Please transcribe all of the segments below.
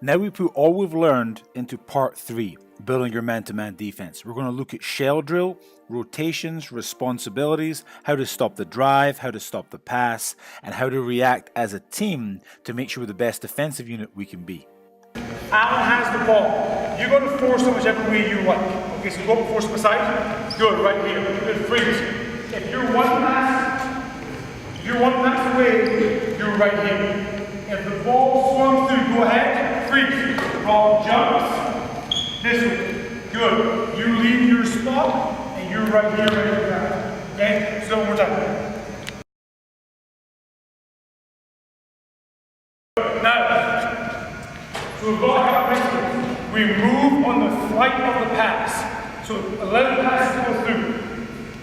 Now we put all we've learned into part 3, building your man-to-man defense. We're going to look at shell drill, rotations, responsibilities, how to stop the drive, how to stop the pass, and how to react as a team to make sure we're the best defensive unit we can be. Alan has the ball. You're going to force him whichever way you like. Okay, so go up and force him aside. Good, right here. Good, freeze. If you're one pass away, you're right here. If the ball swung through, go ahead, freeze. Ball jumps this way. Good. You leave your spot, and you're right here, ready to grab. Okay, so one more time. Now, so we've got our principles. We move on the flight of the pass. So 11 passes go through.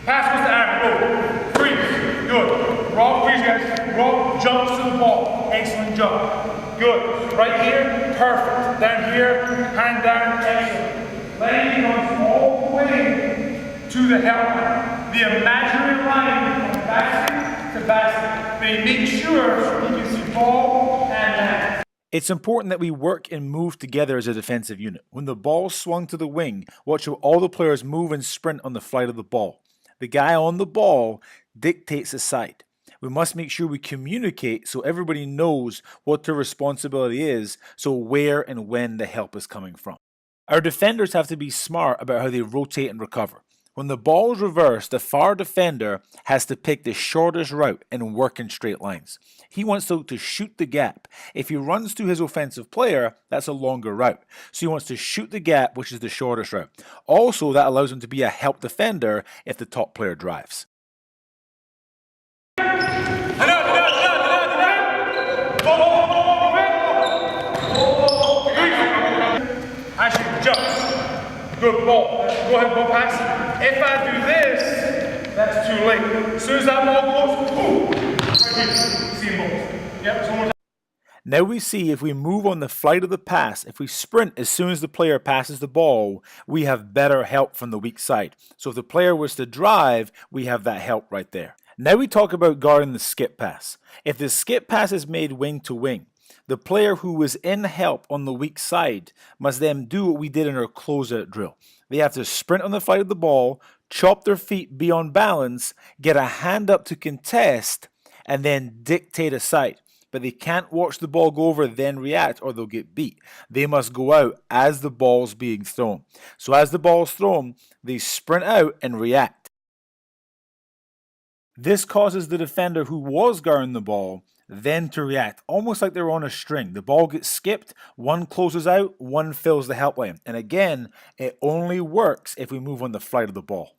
Pass goes to Aaron. Go. Freeze. Good. Rob, freeze, guys. Rob jumps to the ball. Excellent job. Good. Right here. Perfect. Down here. Hand down. Excellent. Landing on all the way to the helmet. The imaginary line from basket to basket. They make sure you can see ball and land. It's important that we work and move together as a defensive unit. When the ball swung to the wing, watch how all the players move and sprint on the flight of the ball. The guy on the ball dictates the side. We must make sure we communicate so everybody knows what their responsibility is, so where and when the help is coming from. Our defenders have to be smart about how they rotate and recover. When the ball is reversed, the far defender has to pick the shortest route and work in straight lines. He wants to shoot the gap. If he runs to his offensive player, that's a longer route. So he wants to shoot the gap, which is the shortest route. Also, that allows him to be a help defender if the top player drives. Actually, jump. Good ball. Go ahead, ball pass. If I do this, that's too late. As soon as that ball goes, boom. Right here. See balls. Yep, one more time. Now we see if we move on the flight of the pass, if we sprint as soon as the player passes the ball, we have better help from the weak side. So if the player was to drive, we have that help right there. Now we talk about guarding the skip pass. If the skip pass is made wing to wing, the player who was in help on the weak side must then do what we did in our closeout drill. They have to sprint on the flight of the ball, chop their feet, be on balance, get a hand up to contest, and then dictate a side. But they can't watch the ball go over, then react, or they'll get beat. They must go out as the ball's being thrown. So as the ball's thrown, they sprint out and react. This causes the defender who was guarding the ball then to react, almost like they're on a string. The ball gets skipped, one closes out, one fills the help lane. And again, it only works if we move on the flight of the ball.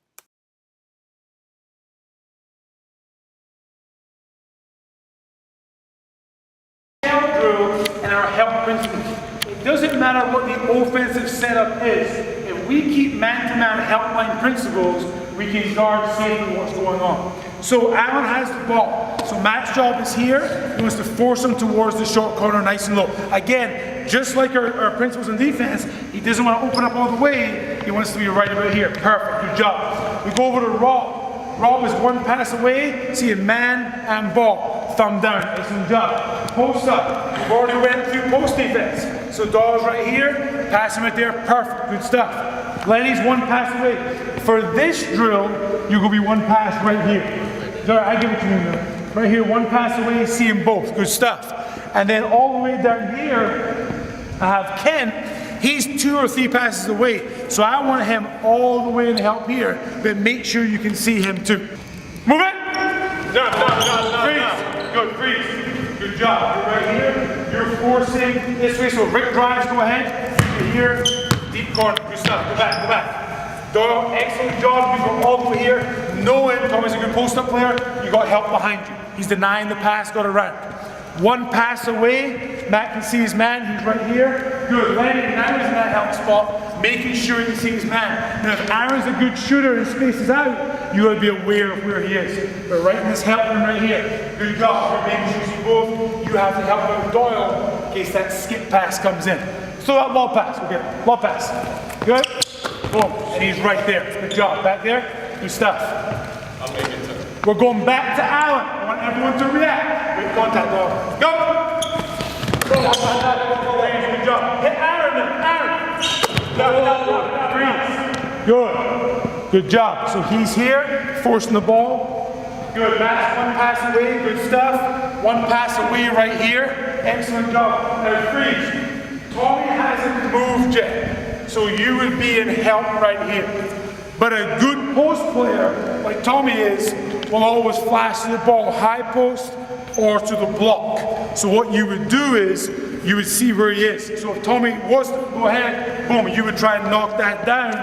And our help principles. It doesn't matter what the offensive setup is. If we keep man-to-man help line principles, we can guard safely what's going on. So Alan has the ball. So Matt's job is here. He wants to force him towards the short corner nice and low. Again, just like our principles in defense, he doesn't want to open up all the way. He wants to be right about here. Perfect. Good job. We go over to Rob. Rob is one pass away. See a man and ball. Thumb down. Excellent job. Post up. We've already went through post defense. So Dawes right here. Pass him right there. Perfect. Good stuff. Lenny's one pass away. For this drill, you're going to be one pass right here. Sorry, I give it to you now. Right here, one pass away, see them both. Good stuff. And then all the way down here, I have Ken. He's 2 or 3 passes away. So I want him all the way in help here, but make sure you can see him too. Move it! Down. Freeze. Good, freeze. Good job. You're right here. You're forcing this way. So Rick drives, go ahead. You're here. Deep corner. Good stuff. Go back. Doyle, excellent job. You go all the way here. Knowing Tommy's a good post-up player, you got help behind you. He's denying the pass, got around. One pass away, Matt can see his man, he's right here. Good, landing, Aaron's in that help spot, making sure he can see his man. Now if Aaron's a good shooter and spaces out, you gotta be aware of where he is. But right in this help room right here, good job. You're making sure you see both. You have to help out Doyle in case that skip pass comes in. Throw that lob pass, okay, lob pass. Good. Boom, and he's right there. Good job. Back there, good stuff. I'll make it too. We're going back to Alan. I want everyone to react. Good contact, though. Go! Good job. Freeze. Good. Good job. So he's here, forcing the ball. Good. Matt's one pass away. Good stuff. One pass away right here. Excellent job. Now freeze. Tommy hasn't moved yet, so you would be in help right here. But a good post player, like Tommy is, will always flash the ball high post or to the block. So what you would do is, you would see where he is. So if Tommy was to go ahead, boom, you would try and knock that down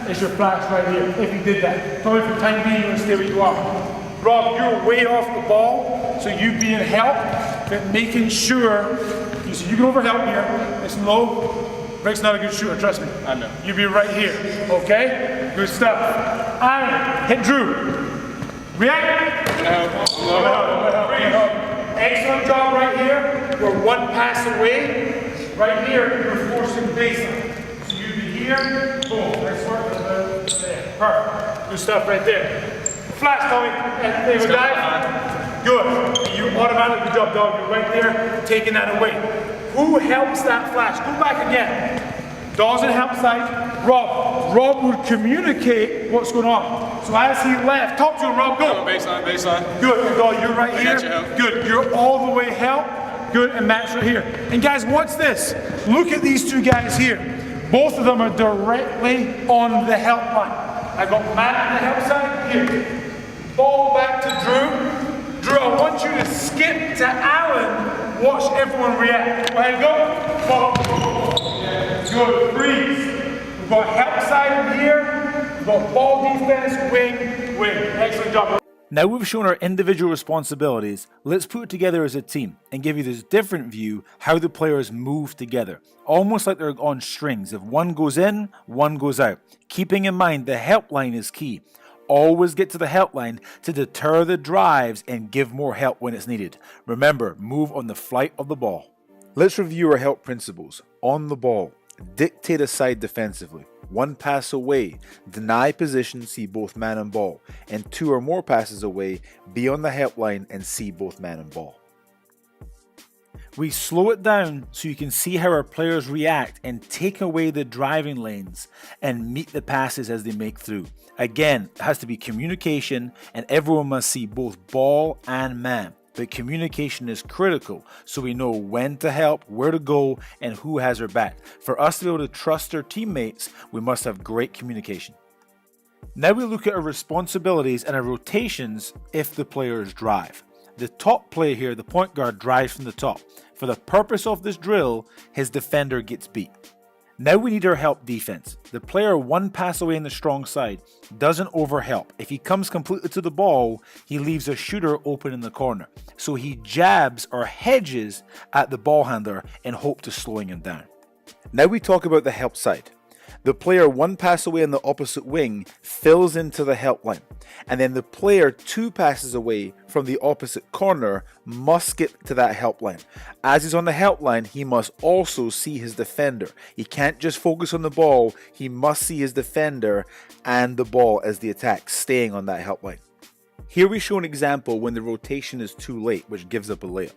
as your flash right here, if he did that. Tommy, for the time being, you're going to stay where you are. Rob, you're way off the ball, so you be in help, but making sure, so you can overhelp here, it's low. Rick's not a good shooter, trust me. I know. You be right here, okay? Good stuff. Aaron, hit Drew. React. Excellent job right here. We're one pass away. Right here, you're forcing baseline. So you be here, boom. Nice work. There. Perfect. Good stuff right there. Flash, Tommy. And they would dive. Good. You automatically, good job, dog. You're right there, taking that away. Who helps that flash? Go back again. Dawson help side. Rob. Rob would communicate what's going on. So as he left, talk to him, Rob. Go. Baseline, baseline. Good. Good dog. You're right here. Help. Good. You're all the way help. Good. And Matt's right here. And guys, watch this. Look at these two guys here. Both of them are directly on the help line. I got Matt on the help side here. Ball back to Drew. Drew, I want you to skip to Alan. Watch everyone react. Go ahead, go. Good, freeze. We've got help side here. We've got ball defense, wing, wing. Excellent job. Now we've shown our individual responsibilities, let's put it together as a team and give you this different view how the players move together. Almost like they're on strings. If one goes in, one goes out. Keeping in mind the help line is key. Always get to the help line to deter the drives and give more help when it's needed. Remember, move on the flight of the ball. Let's review our help principles. On the ball, dictate a side defensively. One pass away, deny position, see both man and ball. And two or more passes away, be on the help line and see both man and ball. We slow it down so you can see how our players react and take away the driving lanes and meet the passes as they make through. Again, it has to be communication and everyone must see both ball and man. But communication is critical so we know when to help, where to go, and who has our back. For us to be able to trust our teammates, we must have great communication. Now we look at our responsibilities and our rotations if the players drive. The top player here, the point guard, drives from the top. For the purpose of this drill, his defender gets beat. Now we need our help defense. The player one pass away in the strong side doesn't overhelp. If he comes completely to the ball, he leaves a shooter open in the corner. So he jabs or hedges at the ball handler in hope to slowing him down. Now we talk about the help side. The player one pass away on the opposite wing fills into the help line. And then the player two passes away from the opposite corner must get to that help line. As he's on the help line, he must also see his defender. He can't just focus on the ball, he must see his defender and the ball as the attack, staying on that help line. Here we show an example when the rotation is too late, which gives up a layup.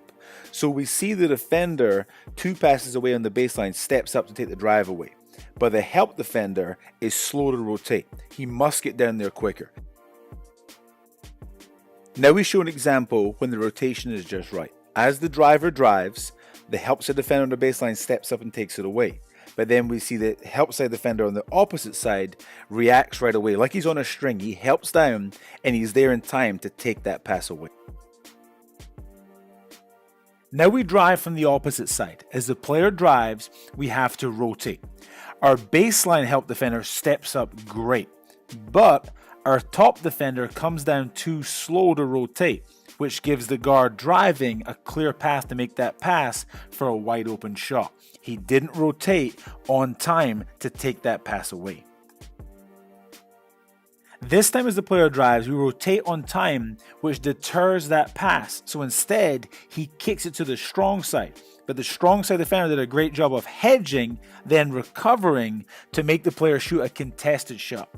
So we see the defender two passes away on the baseline, steps up to take the drive away. But the help defender is slow to rotate. He must get down there quicker. Now we show an example when the rotation is just right. As the driver drives, the help side defender on the baseline steps up and takes it away. But then we see the help side defender on the opposite side reacts right away. Like he's on a string, he helps down and he's there in time to take that pass away. Now we drive from the opposite side. As the player drives, we have to rotate. Our baseline help defender steps up great, but our top defender comes down too slow to rotate, which gives the guard driving a clear path to make that pass for a wide open shot. He didn't rotate on time to take that pass away. This time as the player drives, we rotate on time, which deters that pass. So instead, he kicks it to the strong side. But the strong side defender did a great job of hedging, then recovering to make the player shoot a contested shot.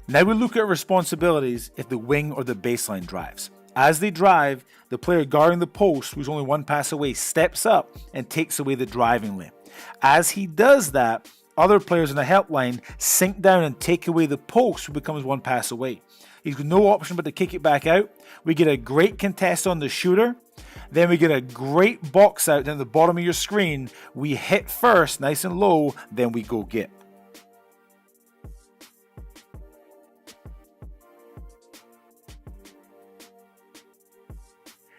Now we look at responsibilities if the wing or the baseline drives. As they drive, the player guarding the post, who's only one pass away, steps up and takes away the driving lane. As he does that, other players in the help line sink down and take away the post, who becomes one pass away. He's got no option but to kick it back out. We get a great contest on the shooter. Then we get a great box out down the bottom of your screen. We hit first, nice and low, then we go get.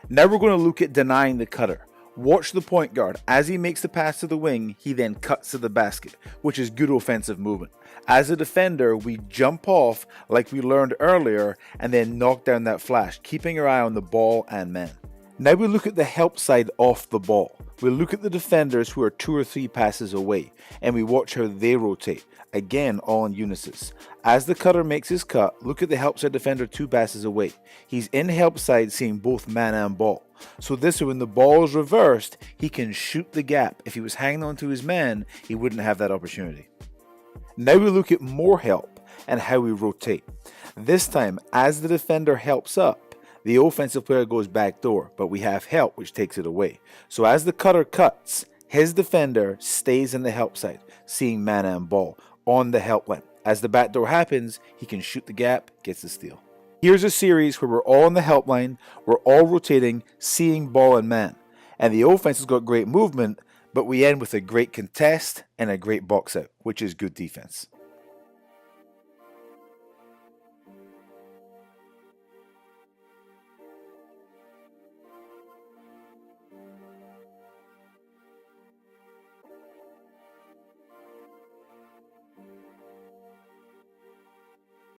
Now we're going to look at denying the cutter. Watch the point guard. As he makes the pass to the wing, he then cuts to the basket, which is good offensive movement. As a defender, we jump off like we learned earlier and then knock down that flash, keeping our eye on the ball and man. Now we look at the help side off the ball. We look at the defenders who are 2 or 3 passes away, and we watch how they rotate, again all in unisys. As the cutter makes his cut, look at the help side defender 2 passes away. He's in help side seeing both man and ball. So this way, when the ball is reversed, he can shoot the gap. If he was hanging on to his man, he wouldn't have that opportunity. Now we look at more help and how we rotate. This time, as the defender helps up, the offensive player goes back door, but we have help, which takes it away. So as the cutter cuts, his defender stays in the help side, seeing man and ball on the help line. As the backdoor happens, he can shoot the gap, gets the steal. Here's a series where we're all on the help line, we're all rotating, seeing ball and man. And the offense has got great movement, but we end with a great contest and a great box out, which is good defense.